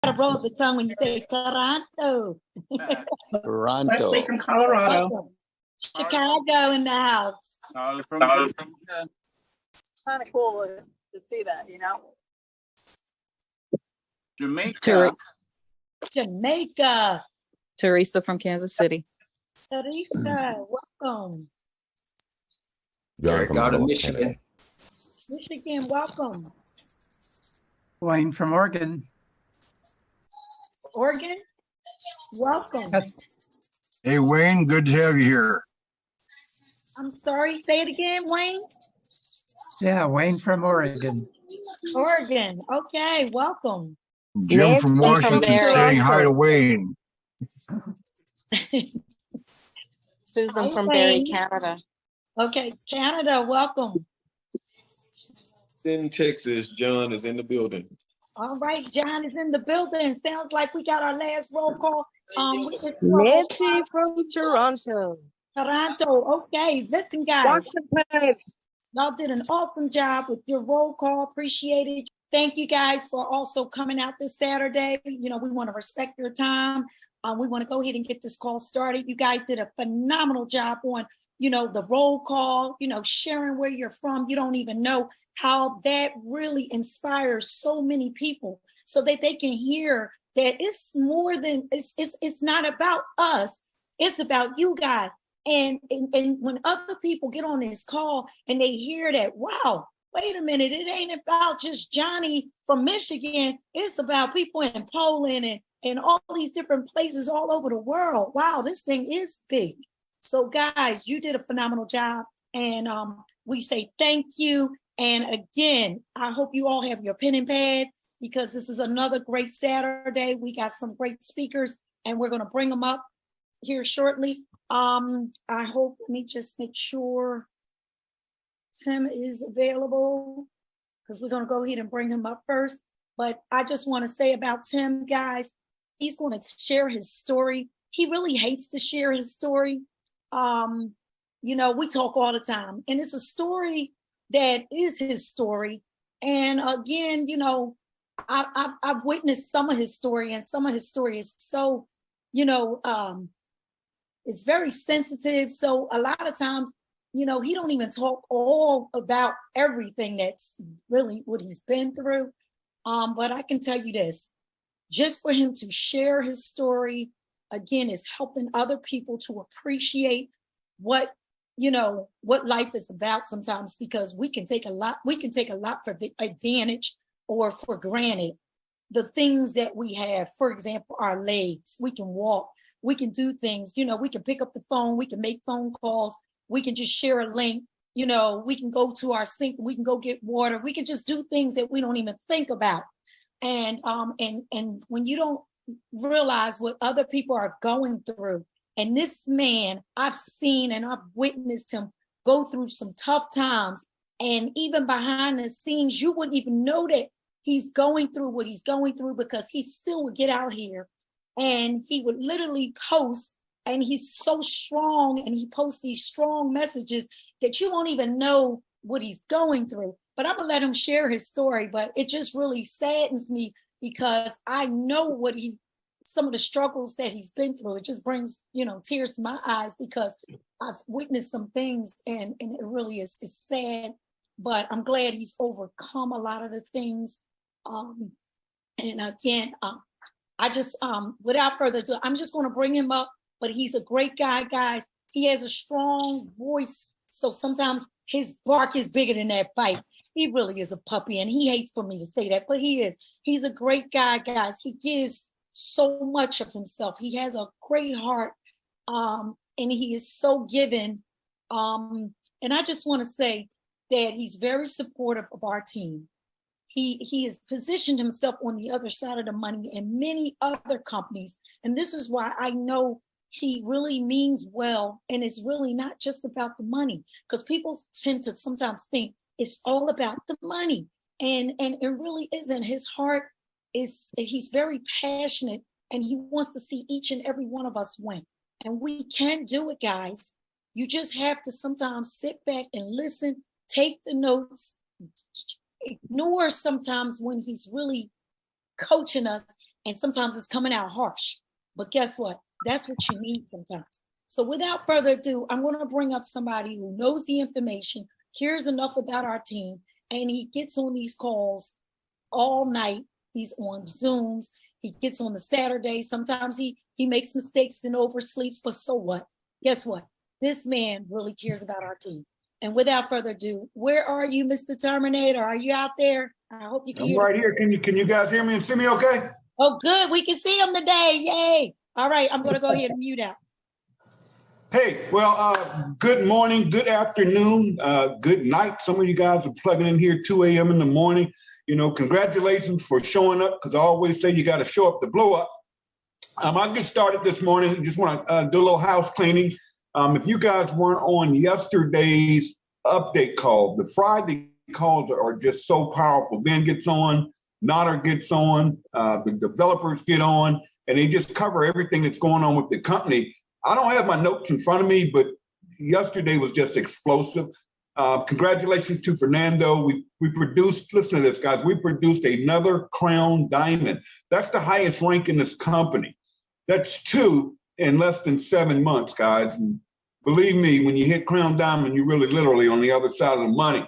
gotta roll the tongue when you say Toronto. Toronto. Leslie from Colorado. Welcome. Chicago in the house. Kind of cool to see that, you know. Jamaica. Jamaica. Teresa from Kansas City. Teresa, welcome. John from Out of Michigan. Michigan. Michigan, welcome. Wayne from Oregon. Oregon, welcome. Hey, Wayne, good to have you here. I'm sorry, say it again, Wayne. Yeah, Wayne from Oregon. Oregon, okay, welcome. Jim from Washington saying hi to Wayne. Susan Hi, from Wayne. Barrie, Canada. Okay, Canada, welcome. In Texas, John is in the building. All right, John is in the building. Sounds like we got our last roll call. Nancy from Toronto. Toronto, okay. Listen, guys. Y'all did an awesome job with your roll call. Appreciate it. Thank you guys for also coming out this Saturday. You know, we want to respect your time. We want to go ahead and get this call started. You guys did a phenomenal job on, you know, the roll call, you know, sharing where you're from. You don't even know how that really inspires so many people so that they can hear that it's more than, it's not about us. It's about you guys. And when other people get on this call and they hear that, wow, wait a minute, it ain't about just Johnny from Michigan. It's about people in Poland and all these different places all over the world. Wow, this thing is big. So guys, you did a phenomenal job. And we say thank you. And again, I hope you all have your pen and pad because this is another great Saturday. We got some great speakers and we're going to bring them up here shortly. I hope, let me just make sure Tim is available because we're going to go ahead and bring him up first. But I just want to say about Tim, guys, he's going to share his story. He really hates to share his story. You know, we talk all the time and it's a story that is his story. And again, you know, I've witnessed some of his story and some of his story is so, you know, it's very sensitive. So a lot of times, you know, he don't even talk all about everything that's really what he's been through. But I can tell you this, just for him to share his story, again, is helping other people to appreciate what, you know, what life is about sometimes, because we can take a lot for advantage or for granted the things that we have. For example, our legs, we can walk, we can do things, you know, we can pick up the phone, we can make phone calls, we can just share a link, you know, we can go to our sink, we can go get water, we can just do things that we don't even think about. And when you don't realize what other people are going through, and this man, I've seen and I've witnessed him go through some tough times, and even behind the scenes, you wouldn't even know that he's going through what he's going through because he still would get out here and he would literally post, and he's so strong and he posts these strong messages that you won't even know what he's going through. But I'm gonna let him share his story, but it just really saddens me because I know some of the struggles that he's been through. It just brings, you know, tears to my eyes because I've witnessed some things and it really is sad, but I'm glad he's overcome a lot of the things. And again, I just, without further ado, I'm just going to bring him up, but he's a great guy, guys. He has a strong voice. So sometimes his bark is bigger than that bite. He really is a puppy, and he hates for me to say that, but he is. He's a great guy, guys. He gives so much of himself. He has a great heart, and he is so giving. And I just want to say that he's very supportive of our team. He has positioned himself on the other side of the money in many other companies. And this is why I know he really means well. And it's really not just about the money, because people tend to sometimes think it's all about the money. And it really isn't. His heart he's very passionate, and he wants to see each and every one of us win. And we can do it, guys. You just have to sometimes sit back and listen, take the notes, ignore sometimes when he's really coaching us And sometimes it's coming out harsh. But guess what? That's what you need sometimes. So without further ado, I'm going to bring up somebody who knows the information, cares enough about our team, and he gets on these calls all night. He's on Zooms. He gets on the Saturday. Sometimes he makes mistakes and oversleeps, but so what? Guess what? This man really cares about our team. And without further ado, where are you, Mr. Terminator? Are you out there? I hope you can hear I'm right here. Can you guys hear me and see me okay? Oh, good. We can see him today. Yay. All right. I'm going to go ahead and mute out. Hey, well, good morning, good afternoon, good night. Some of you guys are plugging in here 2 a.m. in the morning. You know, congratulations for showing up, because I always say you got to show up to blow up. I'll get started this morning. Just want to do a little house cleaning. If you guys weren't on yesterday's update call, the Friday calls are just so powerful. Ben gets on, Nader gets on, the developers get on, and they just cover everything that's going on with the company. I don't have my notes in front of me, but yesterday was just explosive. Congratulations to Fernando. We produced, listen to this, guys, we produced another Crown Diamond. That's the highest rank in this company. That's 2 in less than 7 months, guys. And believe me, when you hit Crown Diamond, you're really literally on the other side of the money.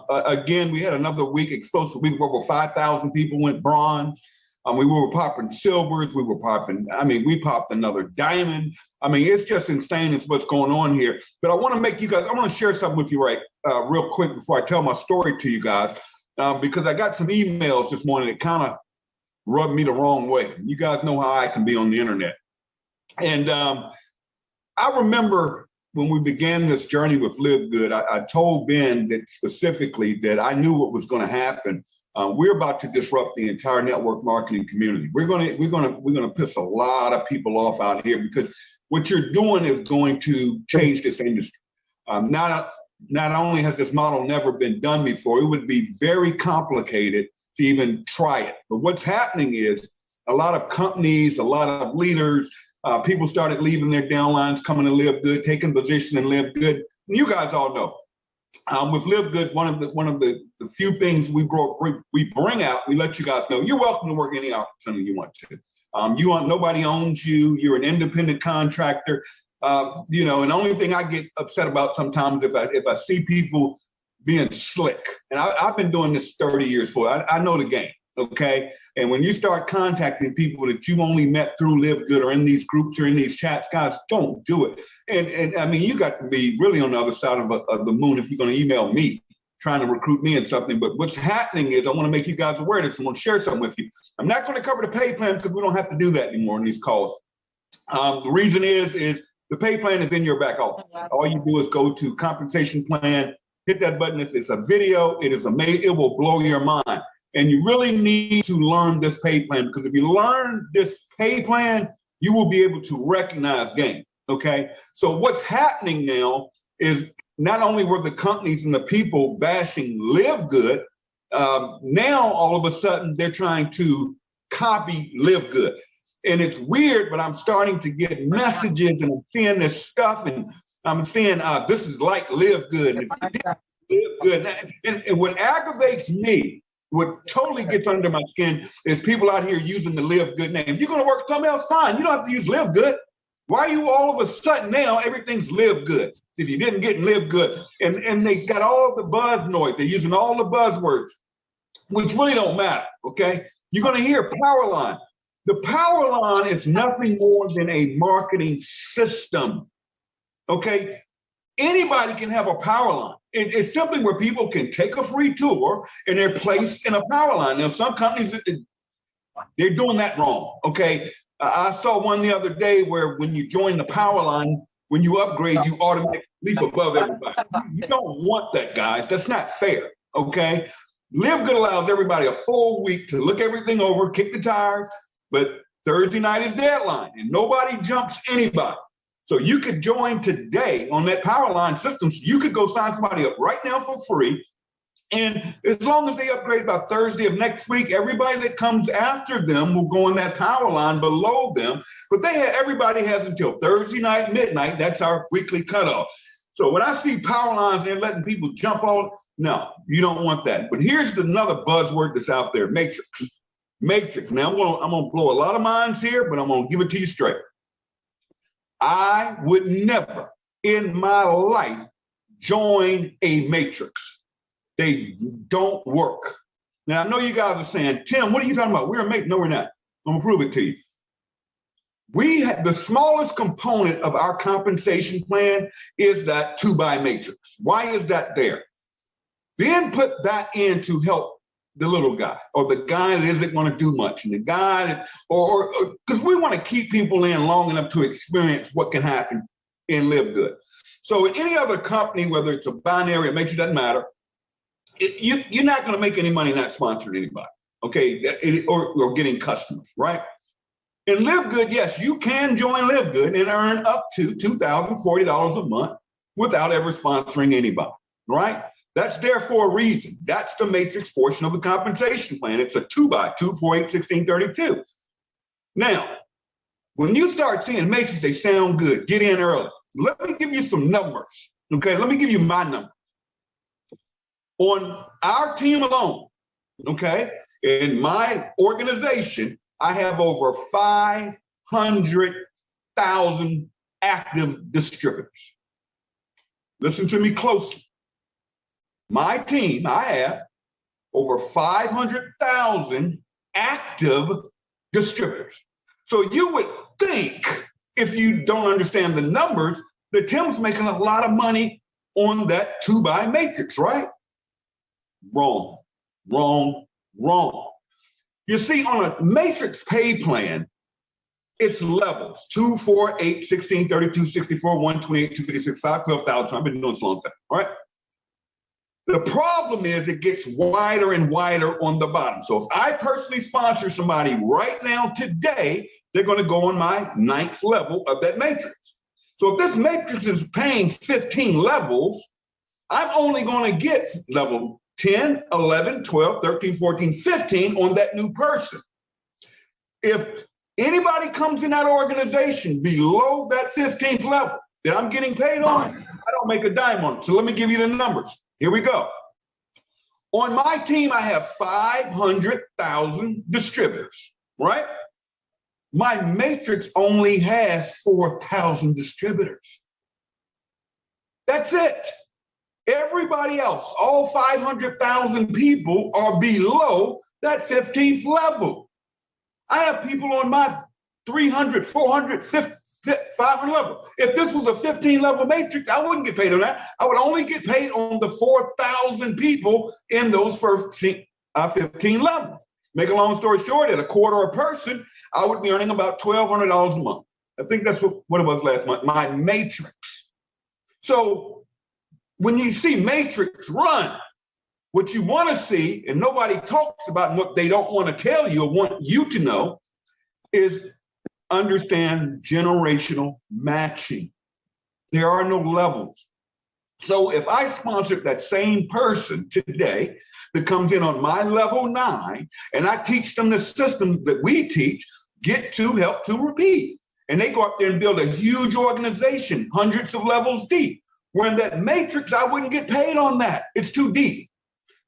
Again, we had another week, explosive week, where over 5,000 people went bronze. We were popping silvers, we popped another diamond. I mean, it's just insane. It's what's going on here. But I want to make you guys, I want to share something with you real quick before I tell my story to you guys, because I got some emails this morning that kind of rubbed me the wrong way. You guys know how I can be on the internet. And I remember when we began this journey with LiveGood, I told Ben that specifically that I knew what was going to happen. We're about to disrupt the entire network marketing community. We're gonna piss a lot of people off out here, because what you're doing is going to change this industry. Not only has this model never been done before, it would be very complicated to even try it. But what's happening is a lot of companies, a lot of leaders, people started leaving their downlines, coming to LiveGood, taking position in LiveGood. And you guys all know. With LiveGood, one of the few things we bring out, we let you guys know you're welcome to work any opportunity you want to. Nobody owns you. You're an independent contractor. And the only thing I get upset about sometimes if I see people being slick, and I've been doing this 30 years I know the game. Okay. And when you start contacting people that you only met through LiveGood or in these groups or in these chats, guys, don't do it. And I mean, you got to be really on the other side of the moon if you're going to email me trying to recruit me in something. But what's happening is I want to make you guys aware of this. I'm going to share something with you. I'm not going to cover the pay plan because we don't have to do that anymore in these calls. The reason is the pay plan is in your back office. All you do is go to compensation plan, hit that button. It's a video. It will blow your mind. And you really need to learn this pay plan, because if you learn this pay plan, you will be able to recognize game, okay? So what's happening now is not only were the companies and the people bashing LiveGood, now all of a sudden they're trying to copy LiveGood. And it's weird, but I'm starting to get messages and I'm seeing this stuff and I'm seeing this is like LiveGood. And LiveGood. And what aggravates me, what totally gets under my skin is people out here using the LiveGood name. If you're going to work something else, fine. You don't have to use LiveGood. Why are you all of a sudden now everything's LiveGood? If you didn't get LiveGood, and they got all the buzz noise. They're using all the buzzwords, which really don't matter. Okay, you're going to hear power line. The power line is nothing more than a marketing system. Okay, anybody can have a power line. It's simply where people can take a free tour and they're placed in a power line. Now, some companies, they're doing that wrong, okay? I saw one the other day where when you join the power line, when you upgrade, you automatically leap above everybody. You don't want that, guys. That's not fair, okay? LiveGood allows everybody a full week to look everything over, kick the tires, but Thursday night is deadline and nobody jumps anybody. So you could join today on that power line system. So you could go sign somebody up right now for free. And as long as they upgrade by Thursday of next week, everybody that comes after them will go on that power line below them. But everybody has until Thursday night, midnight. That's our weekly cutoff. So when I see power lines, they're letting people jump on. No, you don't want that. But here's another buzzword that's out there, matrix. matrix. Now I'm gonna blow a lot of minds here, but I'm gonna give it to you straight. I would never in my life join a matrix. They don't work. Now I know you guys are saying, Tim, what are you talking about? We're a matrix. No, we're not. I'm gonna prove it to you. We have the smallest component of our compensation plan is that 2x matrix. Why is that there? Ben put that in to help the little guy or the guy that isn't going to do much, and the guy that, or because we want to keep people in long enough to experience what can happen in LiveGood. So in any other company, whether it's a binary or matrix, doesn't matter. You're not going to make any money not sponsoring anybody, okay, or getting customers, right? In LiveGood, yes, you can join LiveGood and earn up to $2,040 a month without ever sponsoring anybody, right? That's there for a reason. That's the matrix portion of the compensation plan. It's a 2x2, 4, 8, 16, 32. Now, when you start seeing matrix, they sound good. Get in early. Let me give you some numbers, okay? Let me give you my numbers. On our team alone, okay, in my organization, I have over 500,000 active distributors. Listen to me closely. My team, I have over 500,000 active distributors. So you would think, if you don't understand the numbers, that Tim's making a lot of money on that 2x matrix, right? Wrong, wrong, wrong. You see, on a matrix pay plan, it's levels 2, 4, 8, 16, 32, 64, 128, 256, 5, 12,000. I've been doing this a long time, all right? The problem is it gets wider and wider on the bottom. So if I personally sponsor somebody right now today, they're going to go on my 9th level of that matrix. So if this matrix is paying 15 levels, I'm only going to get level 10, 11, 12, 13, 14, 15 on that new person. If anybody comes in that organization below that 15th level that I'm getting paid on, I don't make a dime on it. So let me give you the numbers. Here we go. On my team, I have 500,000 distributors, right? My matrix only has 4,000 distributors. That's it. Everybody else, all 500,000 people are below that 15th level. I have people on my 300, 400, 500 level. If this was a 15 level matrix, I wouldn't get paid on that. I would only get paid on the 4,000 people in those first 15 levels. Make a long story short, at a quarter a person, I would be earning about $1,200 a month. I think that's what it was last month, my matrix. So when you see matrix run, what you want to see, and nobody talks about, and what they don't want to tell you or want you to know, is understand generational matching. There are no levels. So if I sponsored that same person today that comes in on my level 9, and I teach them the system that we teach, get to, help to, repeat, and they go up there and build a huge organization, hundreds of levels deep, where in that matrix, I wouldn't get paid on that. It's too deep.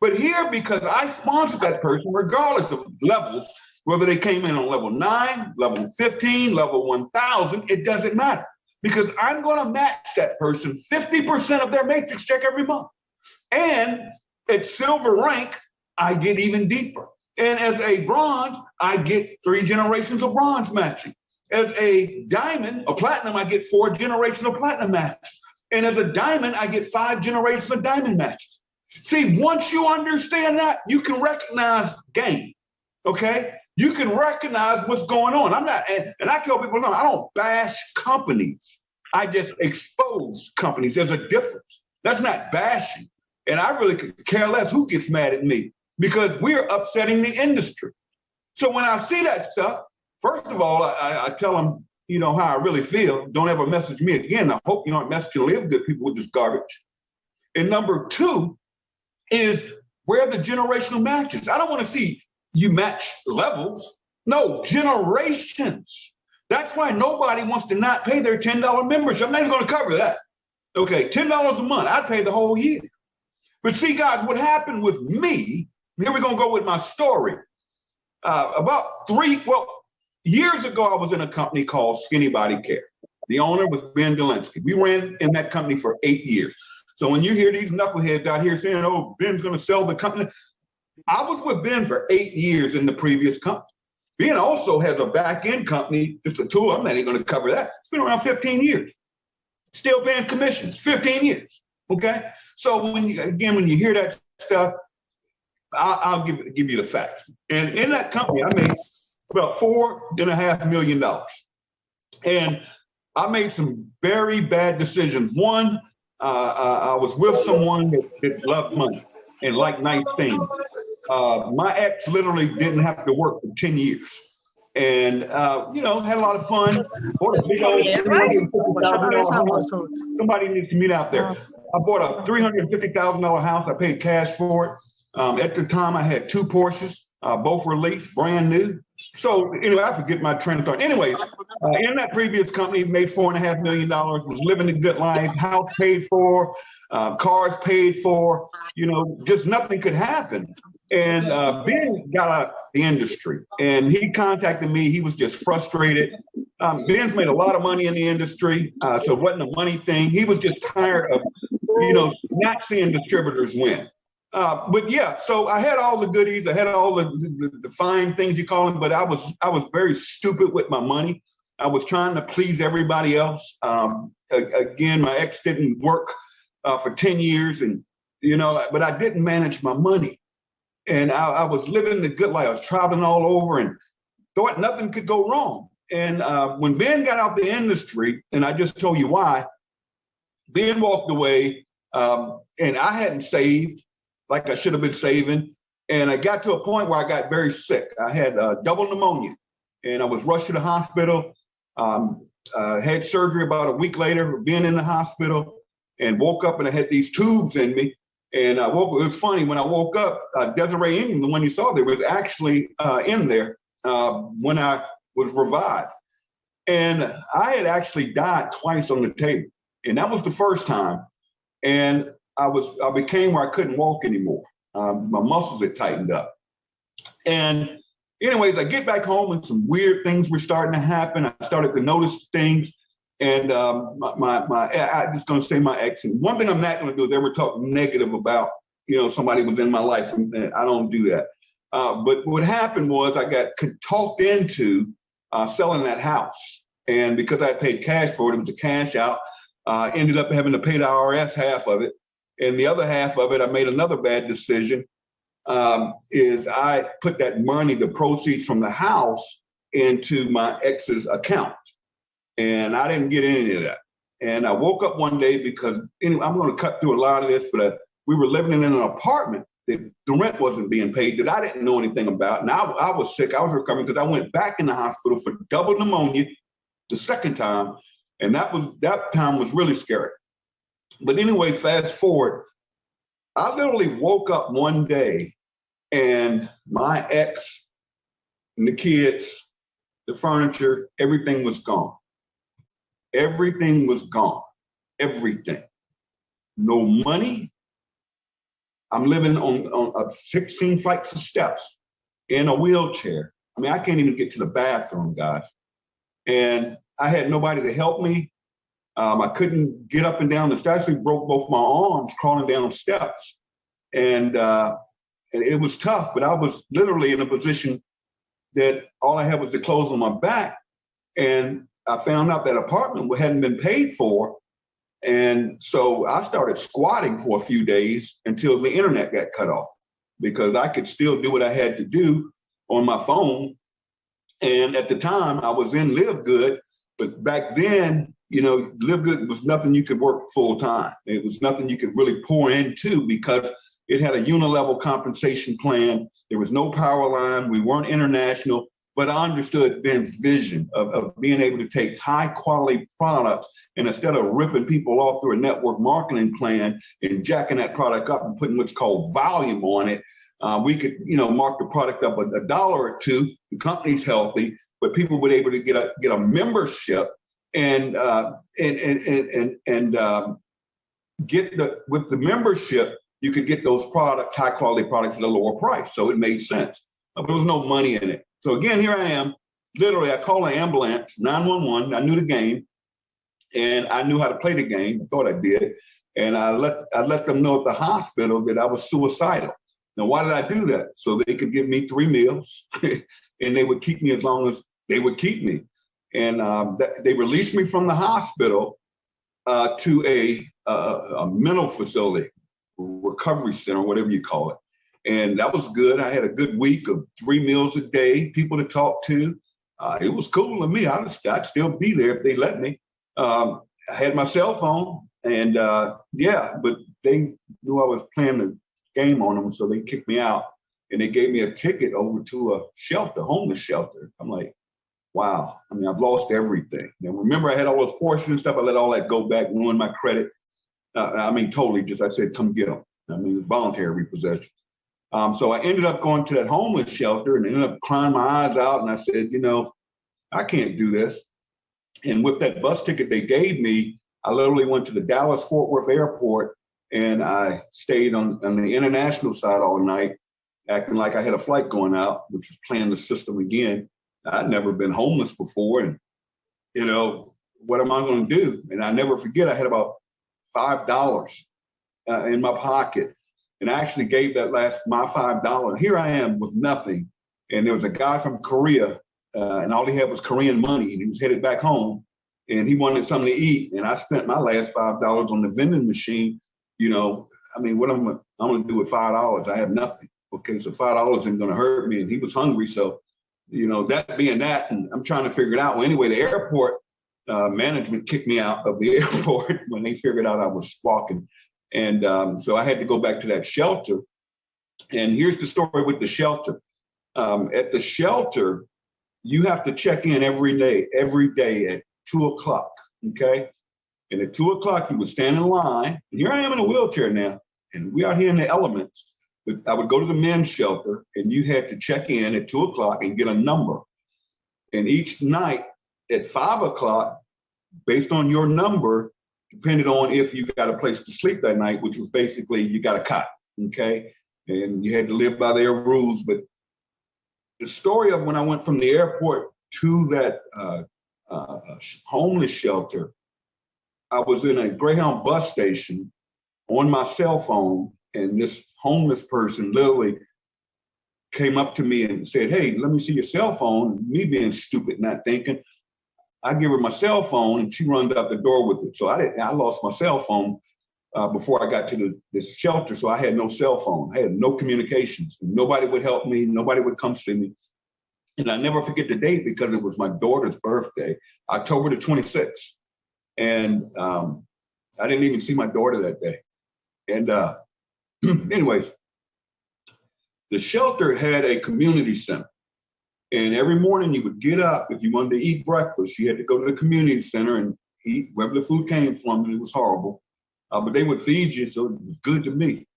But here, because I sponsored that person, regardless of levels, whether they came in on level 9, level 15, level 1,000, it doesn't matter. Because I'm going to match that person 50% of their matrix check every month. And at silver rank, I get even deeper. And as a bronze, I get 3 generations of bronze matching. As a diamond, a platinum, I get 4 generations of platinum matches. And as a diamond, I get 5 generations of diamond matches. See, once you understand that, you can recognize game, okay? You can recognize what's going on. I'm not, and I tell people, no, I don't bash companies. I just expose companies. There's a difference. That's not bashing. And I really could care less who gets mad at me, because we're upsetting the industry. So when I see that stuff, first of all, I tell them, you know, how I really feel. Don't ever message me again. I hope you aren't messaging LiveGood people with this garbage. And number 2 is where the generational matches. I don't want to see you match levels. No, generations. That's why nobody wants to not pay their $10 membership. I'm not even going to cover that. Okay, $10 a month. I'd pay the whole year. But see, guys, what happened with me, here we're going to go with my story. Years ago, I was in a company called Skinny Body Care. The owner was Ben Glinsky. We ran in that company for 8 years. So when you hear these knuckleheads out here saying, oh, Ben's going to sell the company, I was with Ben for 8 years in the previous company. Ben also has a back-end company. It's a tool. I'm not even going to cover that. It's been around 15 years. Still paying commissions, 15 years. Okay. So when you hear that stuff, I'll give you the facts. And in that company, I made about $4.5 million. And I made some very bad decisions. One, I was with someone that loved money and liked nice things. My ex literally didn't have to work for 10 years. And, had a lot of fun. Bought a big old $350,000 house. Somebody needs to meet out there. I bought a $350,000 house. I paid cash for it. At the time, I had 2 Porsches, both were leased, brand new. So anyway, I forget my train of thought. Anyways, in that previous company, made $4.5 million, was living a good life, house paid for, cars paid for, just nothing could happen. And Ben got out of the industry and he contacted me. He was just frustrated. Ben's made a lot of money in the industry, so it wasn't a money thing. He was just tired of, not seeing distributors win. But yeah, so I had all the goodies. I had all the fine things you call them, but I was very stupid with my money. I was trying to please everybody else. Again, my ex didn't work for 10 years and, but I didn't manage my money. And I was living the good life. I was traveling all over and thought nothing could go wrong. And when Ben got out the industry, and I just told you why, Ben walked away and I hadn't saved like I should have been saving. And I got to a point where I got very sick. I had double pneumonia and I was rushed to the hospital, had surgery about a week later, being in the hospital, and woke up and I had these tubes in me. And I woke up, it was funny, when I woke up, Desiree Ingram, the one you saw there, was actually in there when I was revived. And I had actually died twice on the table. And that was the first time. And I became where I couldn't walk anymore. My muscles had tightened up. And anyways, I get back home and some weird things were starting to happen. I started to notice things. And I'm just going to say my ex. And one thing I'm not going to do is ever talk negative about, somebody was in my life. And I don't do that. But what happened was I got talked into selling that house. And because I paid cash for it was a cash out. Ended up having to pay the IRS half of it. And the other half of it, I made another bad decision, is I put that money, the proceeds from the house, into my ex's account. And I didn't get any of that. And I woke up one day because, I'm going to cut through a lot of this, but we were living in an apartment that the rent wasn't being paid that I didn't know anything about. And I was sick. I was recovering because I went back in the hospital for double pneumonia the second time. And that time was really scary. But anyway, fast forward, I literally woke up one day and my ex and the kids, the furniture, everything was gone. Everything was gone. Everything. No money. I'm living on 16 flights of steps in a wheelchair. I mean, I can't even get to the bathroom, guys. And I had nobody to help me. I couldn't get up and down the steps. I actually broke both my arms crawling down steps. And it was tough, but I was literally in a position that all I had was the clothes on my back. And I found out that apartment hadn't been paid for. And so I started squatting for a few days until the internet got cut off, because I could still do what I had to do on my phone. And at the time I was in LiveGood, but back then, LiveGood was nothing you could work full time. It was nothing you could really pour into because it had a unilevel compensation plan. There was no power line. We weren't international, but I understood Ben's vision of being able to take high quality products and instead of ripping people off through a network marketing plan and jacking that product up and putting what's called volume on it, we could, mark the product up $1 or $2. The company's healthy, but people were able to get a membership and with the membership, you could get those products, high quality products at a lower price. So it made sense. but there was no money in it. So again, here I am. Literally, I called an ambulance, 911. I knew the game, and I knew how to play the game. I thought I did. And I let them know at the hospital that I was suicidal. Now, why did I do that? So they could give me 3 meals, and they would keep me as long as they would keep me. And they released me from the hospital to a mental facility, recovery center, whatever you call it. And that was good. I had a good week of 3 meals a day, people to talk to. It was cool to me. I'd still be there if they let me. I had my cell phone, and but they knew I was playing the game on them, so they kicked me out, and they gave me a ticket over to a shelter, homeless shelter. I'm like, wow. I mean, I've lost everything. Now, remember, I had all those Porsches and stuff. I let all that go back, ruin my credit. I mean, totally just, I said, come get them. I mean, it was voluntary repossession. So I ended up going to that homeless shelter and ended up crying my eyes out. And I said, I can't do this. And with that bus ticket they gave me, I literally went to the Dallas-Fort Worth airport, and I stayed on the international side all night, acting like I had a flight going out, which was playing the system again. I'd never been homeless before. And, what am I going to do? And I never forget, I had about $5 in my pocket. And I actually gave my $5. Here I am with nothing. And there was a guy from Korea, and all he had was Korean money. And he was headed back home, and he wanted something to eat. And I spent my last $5 on the vending machine. I mean, what I'm going to do with $5? I have nothing. Okay, so $5 isn't going to hurt me. And he was hungry. So, that being that, and I'm trying to figure it out. Well, anyway, the airport management kicked me out of the airport when they figured out I was squawking. And so I had to go back to that shelter. And here's the story with the shelter. At the shelter, you have to check in every day at 2:00, okay? And at 2:00, you would stand in line. And here I am in a wheelchair now, and we out here in the elements. But I would go to the men's shelter, and you had to check in at 2:00 and get a number. And each night at 5:00, based on your number, depending on if you got a place to sleep that night, which was basically you got a cot, okay? And you had to live by their rules. But the story of when I went from the airport to that homeless shelter, I was in a Greyhound bus station on my cell phone, and this homeless person literally came up to me and said, hey, let me see your cell phone. Me being stupid, not thinking. I give her my cell phone, and she runs out the door with it. So I lost my cell phone before I got to this shelter. So I had no cell phone. I had no communications. Nobody would help me. Nobody would come see me. And I never forget the date because it was my daughter's birthday, October the 26th. And I didn't even see my daughter that day. And anyways, the shelter had a community center. And every morning you would get up. If you wanted to eat breakfast, you had to go to the community center and eat wherever the food came from, and it was horrible. But they would feed you, so it was good to me.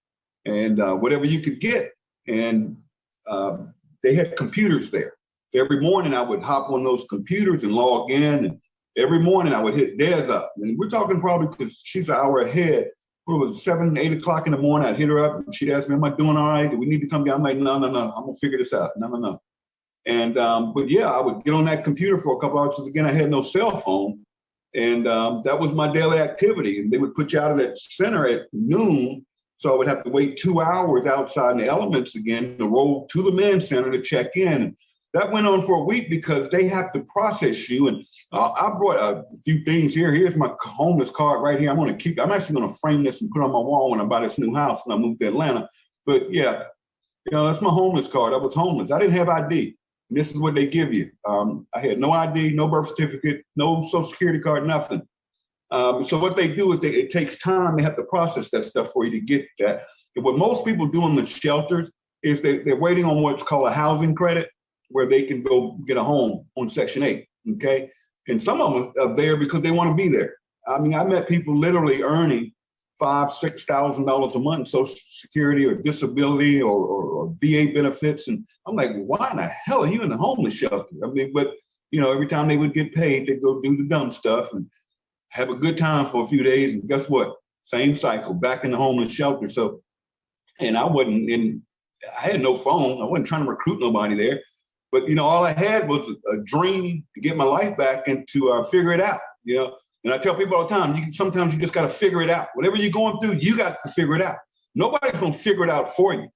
And whatever you could get. And they had computers there. So every morning I would hop on those computers and log in. And every morning I would hit Des up. And we're talking probably because she's an hour ahead. It was 7, 8 o'clock in the morning. I'd hit her up and she'd ask me, am I doing all right? Do we need to come down? I'm like, no. I'm going to figure this out. No. And, but yeah, I would get on that computer for a couple hours because again, I had no cell phone. And that was my daily activity. And they would put you out of that center at noon. So I would have to wait 2 hours outside in the elements again to roll to the men's center to check in. That went on for a week because they have to process you. And I brought a few things here. Here's my homeless card right here. I'm actually going to frame this and put it on my wall when I buy this new house when I move to Atlanta. But yeah, that's my homeless card. I was homeless. I didn't have ID. And this is what they give you. I had no ID, no birth certificate, no social security card, nothing. So what they do is it takes time. They have to process that stuff for you to get that. And what most people do in the shelters is they're waiting on what's called a housing credit, where they can go get a home on Section 8, okay? And some of them are there because they want to be there. I mean, I met people literally earning $5,000, $6,000 a month in Social Security or disability or VA benefits. And I'm like, why in the hell are you in the homeless shelter? I mean, but, every time they would get paid, they'd go do the dumb stuff and have a good time for a few days. And guess what? Same cycle, back in the homeless shelter. So, and I wasn't in I had no phone. I wasn't trying to recruit nobody there. But, you know, all I had was a dream to get my life back and to figure it out, you know. And I tell people all the time, sometimes you just got to figure it out. Whatever you're going through, you got to figure it out. Nobody's going to figure it out for you.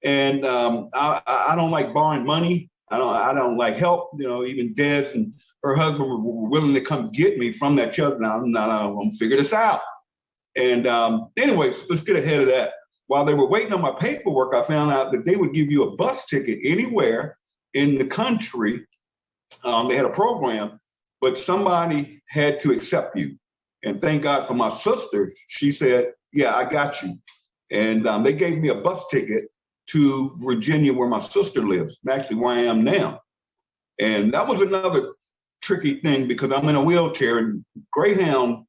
And I don't like borrowing money. I don't like help. You know, even Des and her husband were willing to come get me from that shelter. Now, I'm going to figure this out. And anyways, let's get ahead of that. While they were waiting on my paperwork, I found out that they would give you a bus ticket anywhere in the country. They had a program, but somebody had to accept you. And thank God for my sister. She said, yeah, I got you. And they gave me a bus ticket to Virginia, where my sister lives, actually where I am now. And that was another tricky thing because I'm in a wheelchair, and Greyhound,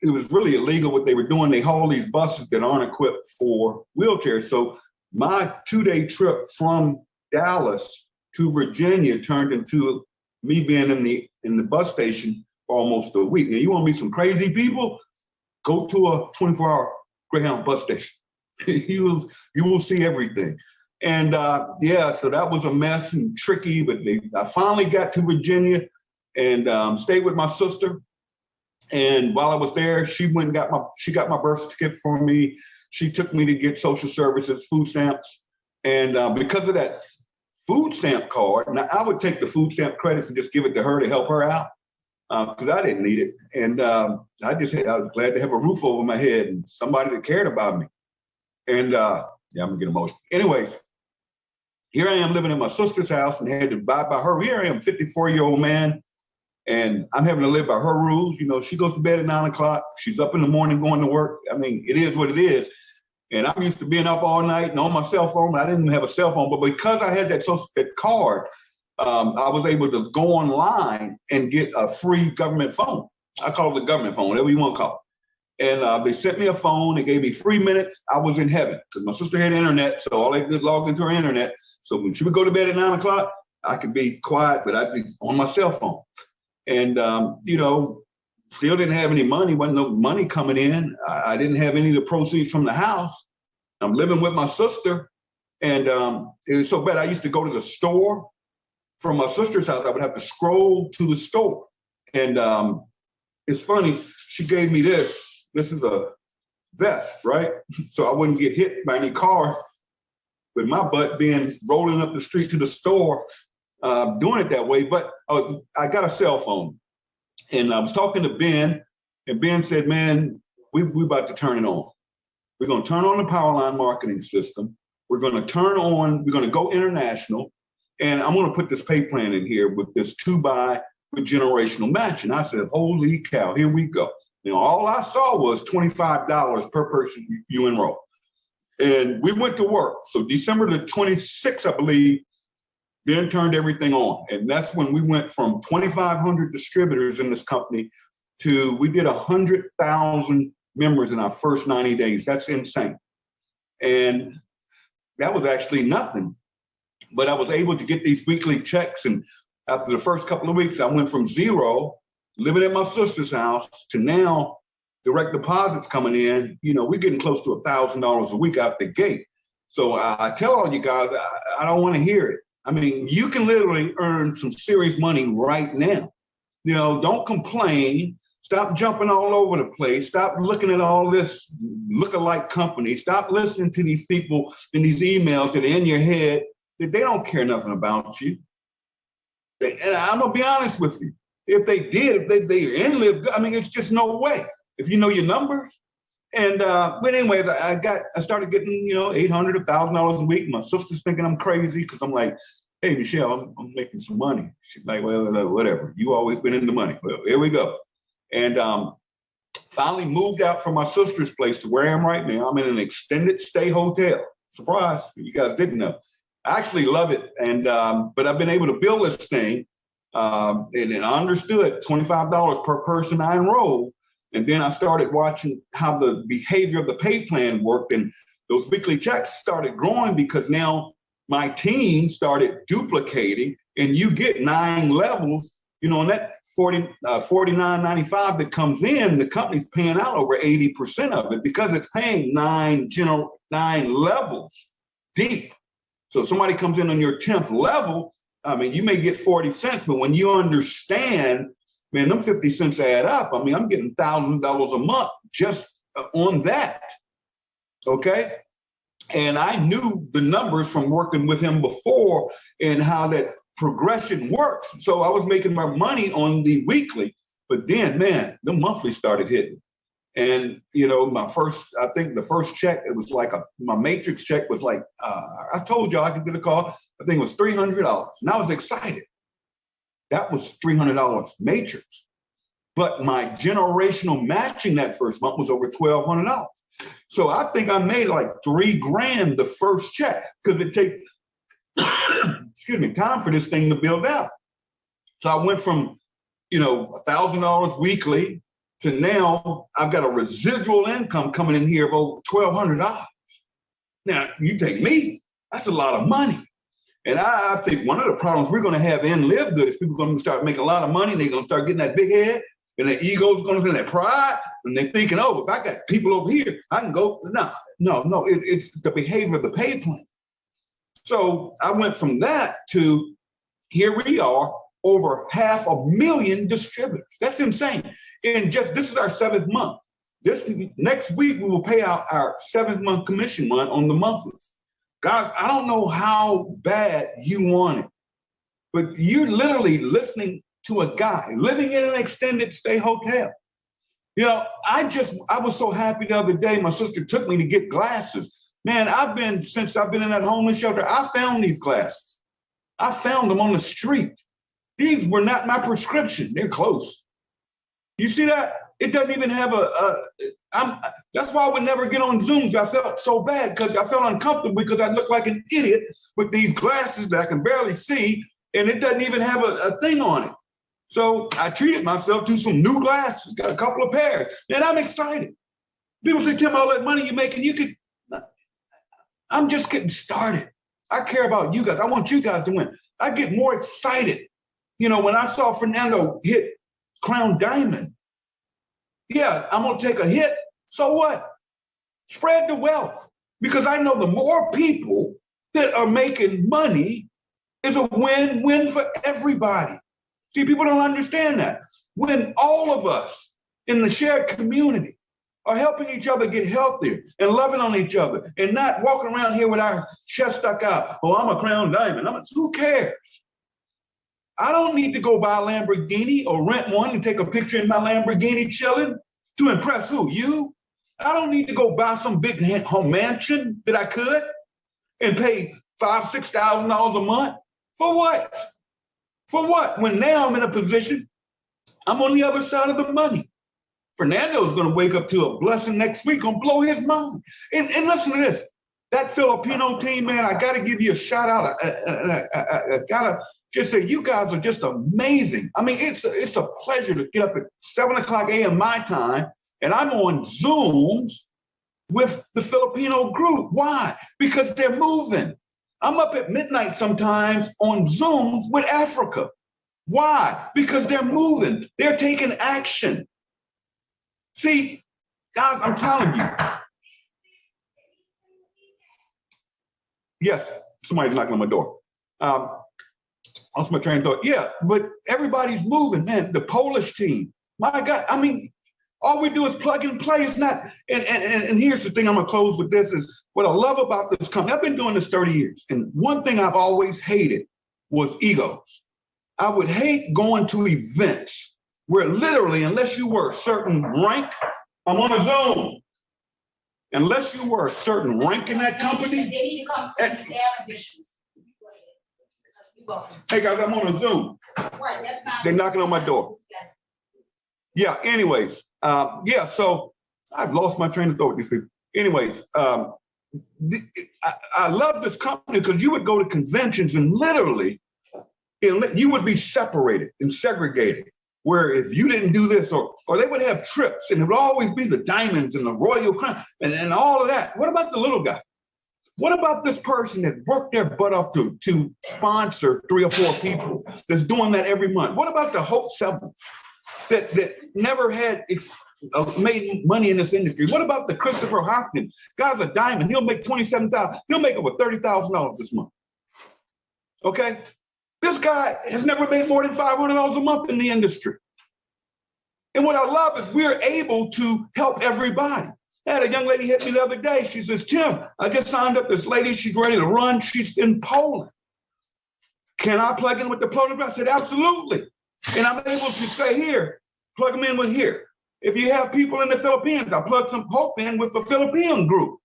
it was really illegal what they were doing. They haul these buses that aren't equipped for wheelchairs. So my 2-day trip from Dallas to Virginia turned into me being in the bus station for almost a week. Now, you want to meet some crazy people? Go to a 24-hour Greyhound bus station. you will see everything. And yeah, so that was a mess and tricky, but I finally got to Virginia and stayed with my sister. And while I was there, she went and got my birth certificate for me. She took me to get social services, food stamps. And because of that food stamp card, now I would take the food stamp credits and just give it to her to help her out because I didn't need it. And I was glad to have a roof over my head and somebody that cared about me. And yeah, I'm gonna get emotional. Anyways, here I am living in my sister's house and had to abide by her. Here I am, 54-year-old man, and I'm having to live by her rules. You know, she goes to bed at 9 o'clock. She's up in the morning going to work. I mean, it is what it is. And I'm used to being up all night and on my cell phone. I didn't even have a cell phone, but because I had that card, I was able to go online and get a free government phone. I call it the government phone, whatever you want to call it. And they sent me a phone. They gave me 3 minutes. I was in heaven because my sister had internet. So all they did was log into her internet. So when she would go to bed at 9 o'clock, I could be quiet, but I'd be on my cell phone. And, you know, still didn't have any money. Wasn't no money coming in. I didn't have any of the proceeds from the house. I'm living with my sister. And it was so bad. I used to go to the store from my sister's house. I would have to scroll to the store. And it's funny. She gave me this. This is a vest, right? So I wouldn't get hit by any cars with my butt being rolling up the street to the store, doing it that way. But I got a cell phone and I was talking to Ben, and Ben said, man, we about to turn it on. We're going to turn on the power line marketing system. We're going to go international. And I'm going to put this pay plan in here with this 2-buy with generational match. And I said, holy cow, here we go. You know, all I saw was $25 per person you enroll. And we went to work. So December the 26th, I believe, Ben turned everything on. And that's when we went from 2,500 distributors in this company to, we did 100,000 members in our first 90 days. That's insane. And that was actually nothing. But I was able to get these weekly checks. And after the first couple of weeks, I went from zero, living at my sister's house, to now direct deposits coming in. You know, we're getting close to $1,000 a week out the gate. So I tell all you guys, I don't want to hear it. I mean, you can literally earn some serious money right now. You know, don't complain. Stop jumping all over the place. Stop looking at all this look-alike company. Stop listening to these people in these emails that are in your head that they don't care nothing about you. And I'm going to be honest with you. If they did, if they're in LiveGood, I mean, it's just no way. If you know your numbers. And but anyway, I started getting, you know, $800, $1,000 a week. My sister's thinking I'm crazy because I'm like, hey, Michelle, I'm making some money. She's like, well, whatever. You always been in the money. Well, here we go. And finally moved out from my sister's place to where I am right now. I'm in an extended stay hotel. Surprise, you guys didn't know. I actually love it. And but I've been able to build this thing. And I understood $25 per person I enrolled. And then I started watching how the behavior of the pay plan worked. And those weekly checks started growing because now my team started duplicating, and you get 9 levels, you know, and that $49.95 that comes in, the company's paying out over 80% of it because it's paying 9 levels. deep. So somebody comes in on your 10th level, I mean, you may get 40 cents, but when you understand, man, them 50 cents add up. I mean, I'm getting $1,000 a month just on that, okay? And I knew the numbers from working with him before and how that progression works. So I was making my money on the weekly, but then, man, the monthly started hitting. And, you know, I think the first check, it was like my matrix check was like, I told y'all I could get a call. I think it was $300. And I was excited. That was $300 matrix. But my generational matching that first month was over $1,200. So I think I made like $3,000 the first check because it takes, excuse me, time for this thing to build out. So I went from, you know, $1,000 weekly to now I've got a residual income coming in here of over $1,200. Now, you take me, that's a lot of money. And I think one of the problems we're going to have in LiveGood is people are going to start making a lot of money. They're going to start getting that big head and their ego's going to get that pride. And they're thinking, oh, if I got people over here, I can go. No, it's the behavior of the pay plan. So I went from that to here we are, over 500,000 distributors. That's insane. And just this is our 7th month. This next week, we will pay out our 7th month commission run on the monthlies. God, I don't know how bad you want it, but you're literally listening to a guy living in an extended stay hotel. You know, I was so happy the other day, my sister took me to get glasses. Man, since I've been in that homeless shelter, I found these glasses. I found them on the street. These were not my prescription. They're close. You see that? It doesn't even have that's why I would never get on Zooms. I felt so bad because I felt uncomfortable because I looked like an idiot with these glasses that I can barely see, and it doesn't even have a thing on it. So I treated myself to some new glasses, got a couple of pairs, and I'm excited. People say, Tim, all that money you're making, I'm just getting started. I care about you guys. I want you guys to win. I get more excited. You know, when I saw Fernando hit Crown Diamond, yeah, I'm going to take a hit. So what? Spread the wealth. Because I know the more people that are making money is a win-win for everybody. See, people don't understand that. When all of us in the shared community are helping each other get healthier and loving on each other and not walking around here with our chest stuck out, oh, I'm a Crown Diamond. Who cares? I don't need to go buy a Lamborghini or rent one and take a picture in my Lamborghini chilling to impress who? You? I don't need to go buy some big home mansion that I could and pay $5,000, $6,000 a month. For what? For what? When now I'm in a position, I'm on the other side of the money. Fernando's going to wake up to a blessing next week, going to blow his mind. And listen to this. That Filipino team, man, I got to give you a shout out. I got to just say, you guys are just amazing. I mean, it's a pleasure to get up at 7:00 a.m. my time, and I'm on Zooms with the Filipino group. Why? Because they're moving. I'm up at midnight sometimes on Zooms with Africa. Why? Because they're moving. They're taking action. See, guys, I'm telling you. Yes, somebody's knocking on my door. That's my train of thought. Yeah, but everybody's moving, man. The Polish team, my God. I mean, all we do is plug and play. It's not. And here's the thing. I'm gonna close with this: is what I love about this company. I've been doing this 30 years, and one thing I've always hated was egos. I would hate going to events where literally, unless you were a certain rank, I'm on a Zoom. Unless you were a certain rank in that company. Hey guys, I'm on a Zoom. They're knocking on my door. Yeah, anyways, yeah, so I've lost my train of thought with these people. Anyways, I love this company because you would go to conventions and literally, you would be separated and segregated, where if you didn't do this, or they would have trips and it would always be the diamonds and the royal crown and all of that. What about the little guy? What about this person that worked their butt off to sponsor 3 or 4 people that's doing that every month? What about the Hope Sevens that never had made money in this industry. What about the Christopher Hopkins? Guy's a diamond. He'll make $27,000. He'll make over $30,000 this month. Okay? This guy has never made more than $500 a month in the industry. And what I love is we're able to help everybody. I had a young lady hit me the other day. She says, Tim, I just signed up this lady. She's ready to run. She's in Poland. Can I plug in with the Poland? I said, absolutely. And I'm able to say, here, plug them in with here. If you have people in the Philippines, I plug some hope in with the Philippine group.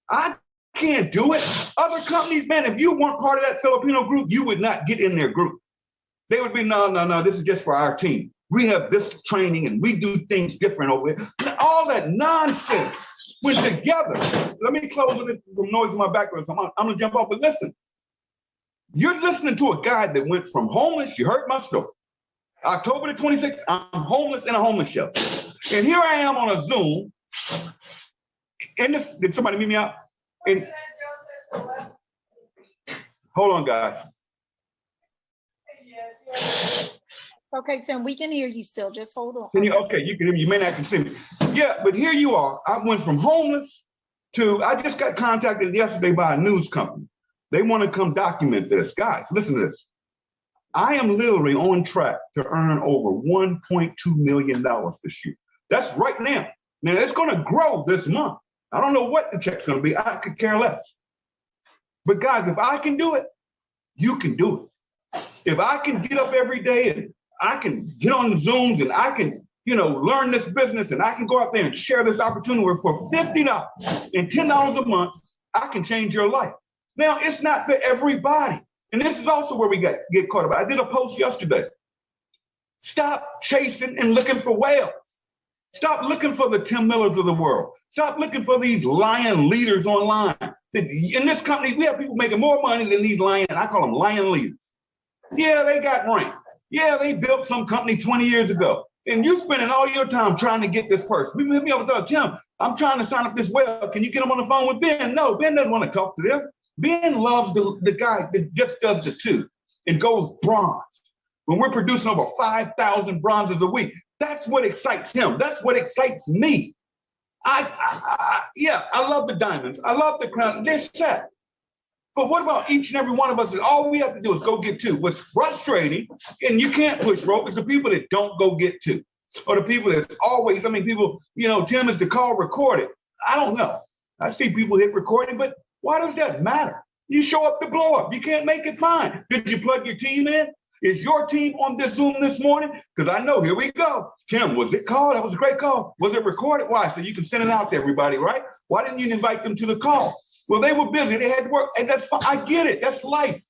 I can't do it. Other companies, man, if you weren't part of that Filipino group, you would not get in their group. They would be, no, this is just for our team. We have this training and we do things different over here. All that nonsense went together. Let me close with this from noise in my background. So I'm gonna jump off, but listen. You're listening to a guy that went from homeless, you heard my story. October the 26th, I'm homeless in a homeless shelter. And here I am on a Zoom. And this, did somebody meet me out? And hold on, guys. Okay, Tim, we can hear you still. Just hold on. Can you, okay, you can hear me. You may not can see me. Yeah, but here you are. I went from homeless to, I just got contacted yesterday by a news company. They want to come document this. Guys, listen to this. I am literally on track to earn over $1.2 million this year. That's right now. Now, it's going to grow this month. I don't know what the check's going to be. I could care less. But guys, if I can do it, you can do it. If I can get up every day and I can get on the Zooms and I can, learn this business and I can go out there and share this opportunity where for $50 and $10 a month, I can change your life. Now, it's not for everybody. And this is also where we get caught up. I did a post yesterday. Stop chasing and looking for whales. Stop looking for the Tim Millers of the world. Stop looking for these lion leaders online. In this company, we have people making more money than these lion, I call them lion leaders. Yeah, they got ranked. Yeah, they built some company 20 years ago. And you spending all your time trying to get this person. People hit me up and tell Tim, I'm trying to sign up this whale. Can you get them on the phone with Ben? No, Ben doesn't want to talk to them. Ben loves the guy that just does the two and goes bronze. When we're producing over 5,000 bronzes a week, that's what excites him. That's what excites me. I love the diamonds. I love the crown. They're set. But what about each and every one of us? All we have to do is go get two. What's frustrating, and you can't push rope, is the people that don't go get two. Or the people that's always, people, Tim, is the call recorded. I don't know. I see people hit recording, but why does that matter? You show up to blow up. You can't make it fine. Did you plug your team in? Is your team on this Zoom this morning? Because I know, here we go. Tim, was it called? That was a great call. Was it recorded? Why? So you can send it out to everybody, right? Why didn't you invite them to the call? Well, they were busy. They had to work. And that's fine. I get it. That's life.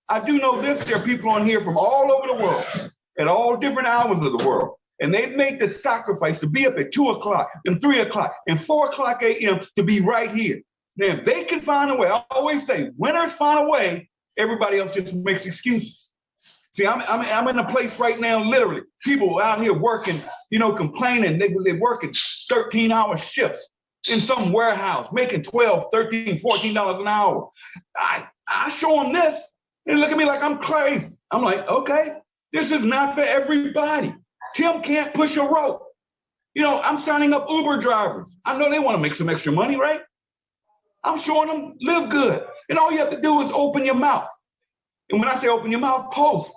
I do know this. There are people on here from all over the world at all different hours of the world. And they've made the sacrifice to be up at 2 o'clock and 3 o'clock and 4 o'clock a.m. to be right here. Now, if they can find a way, I always say, winners find a way, everybody else just makes excuses. See, I'm in a place right now, literally, people out here working, complaining, they're working 13-hour shifts in some warehouse, making $12, $13, $14 an hour. I show them this, and look at me like I'm crazy. I'm like, okay, this is not for everybody. Tim can't push a rope. I'm signing up Uber drivers. I know they want to make some extra money, right? I'm showing them live good. And all you have to do is open your mouth. And when I say open your mouth, post.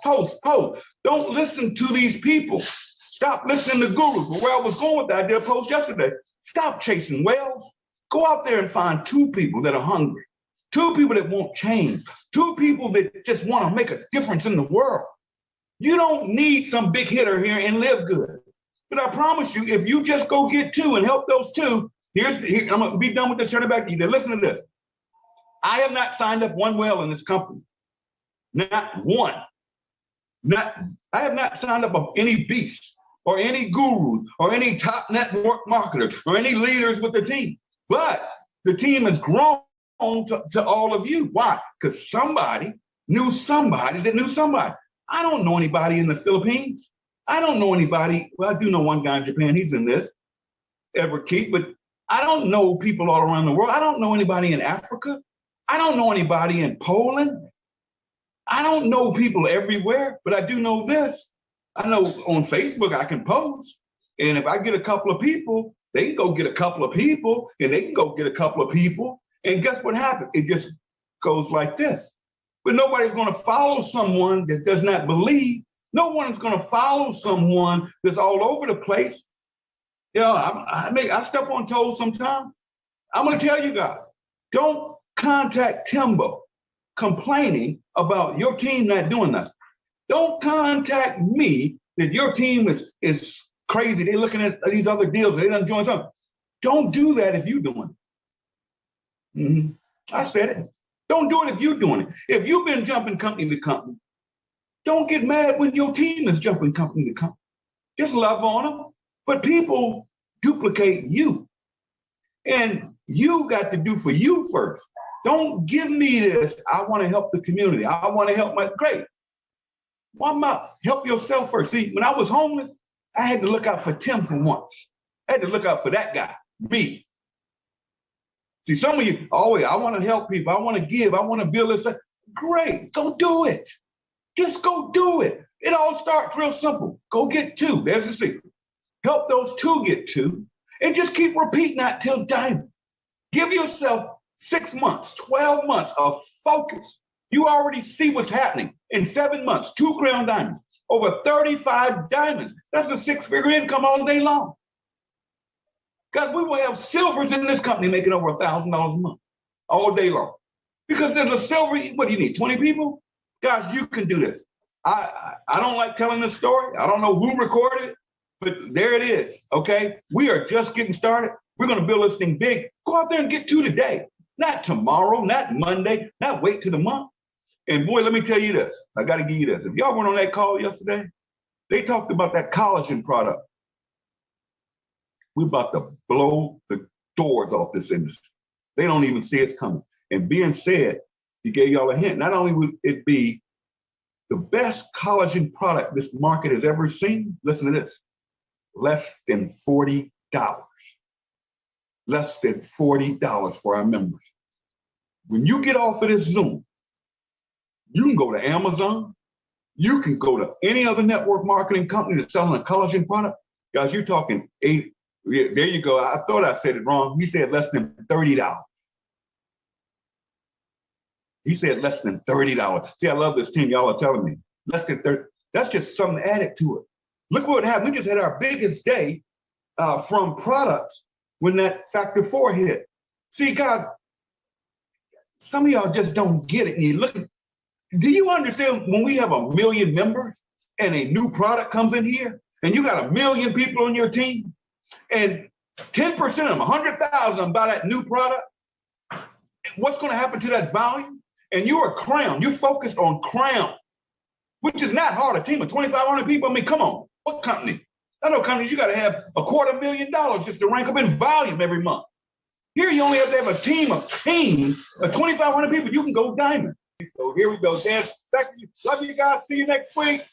Don't listen to these people. Stop listening to gurus. But where I was going with that, I did a post yesterday. Stop chasing whales. Go out there and find two people that are hungry. Two people that want change. Two people that just want to make a difference in the world. You don't need some big hitter here and live good. But I promise you, if you just go get two and help those two, I'm going to be done with this, turn it back to you. Now, listen to this. I have not signed up one whale in this company. Not one. I have not signed up any beasts or any gurus or any top network marketers or any leaders with the team. But the team has grown to all of you. Why? Because somebody knew somebody that knew somebody. I don't know anybody in the Philippines. I don't know anybody. Well, I do know one guy in Japan. He's in this, Edward Keith, but I don't know people all around the world. I don't know anybody in Africa. I don't know anybody in Poland. I don't know people everywhere, but I do know this. I know on Facebook I can post. And if I get a couple of people, they can go get a couple of people, and they can go get a couple of people. And guess what happens? It just goes like this. But nobody's going to follow someone that does not believe. No one's going to follow someone that's all over the place. You know, I step on toes sometimes. I'm going to tell you guys, don't contact Timbo complaining about your team not doing nothing. Don't contact me that your team is crazy. They're looking at these other deals. They done join something. Don't do that if you're doing it. Mm-hmm. I said it. Don't do it if you're doing it. If you've been jumping company to company, don't get mad when your team is jumping company to company. Just love on them. But people duplicate you. And you got to do for you first. Don't give me this. I want to help the community. I want to help my great. Why not? Help yourself first. See, when I was homeless, I had to look out for Tim for once. I had to look out for that guy, me. See, some of you always, I want to help people. I want to give. I want to build this. Great, go do it. Just go do it. It all starts real simple. Go get two. There's the secret. Help those two get two, and just keep repeating that till diamond. Give yourself 6 months, 12 months of focus. You already see what's happening. In 7 months, 2 crown diamonds, over 35 diamonds. That's a 6-figure income all day long. Guys, we will have silvers in this company making over $1,000 a month, all day long. Because there's a silver, what do you need, 20 people? Guys, you can do this. I don't like telling this story. I don't know who recorded it, but there it is, okay? We are just getting started. We're gonna build this thing big. Go out there and get 2 today. Not tomorrow, not Monday, not wait till the month. And boy, let me tell you this. I got to give you this. If y'all weren't on that call yesterday, they talked about that collagen product. We're about to blow the doors off this industry. They don't even see us coming. And being said, he gave y'all a hint. Not only would it be the best collagen product this market has ever seen, listen to this, less than $40. Less than $40 for our members. When you get off of this Zoom, you can go to Amazon. You can go to any other network marketing company that's selling a collagen product. Guys, you're talking there you go. I thought I said it wrong. He said less than $30. He said less than $30. See, I love this team. Y'all are telling me less than 30. That's just something added to it. Look what happened. We just had our biggest day from products when that factor 4 hit. See, guys, some of y'all just don't get it. And you're looking. Do you understand when we have 1 million members and a new product comes in here and you got 1 million people on your team and 10% of them, 100,000 buy that new product, what's going to happen to that volume? And you're a crown. You're focused on crown, which is not hard. A team of 2,500 people. I mean, come on. What company? I know companies, you got to have $250,000 just to rank up in volume every month. Here, you only have to have a team of 2,500 people. You can go diamond. So here we go, Dan. Love you guys. See you next week.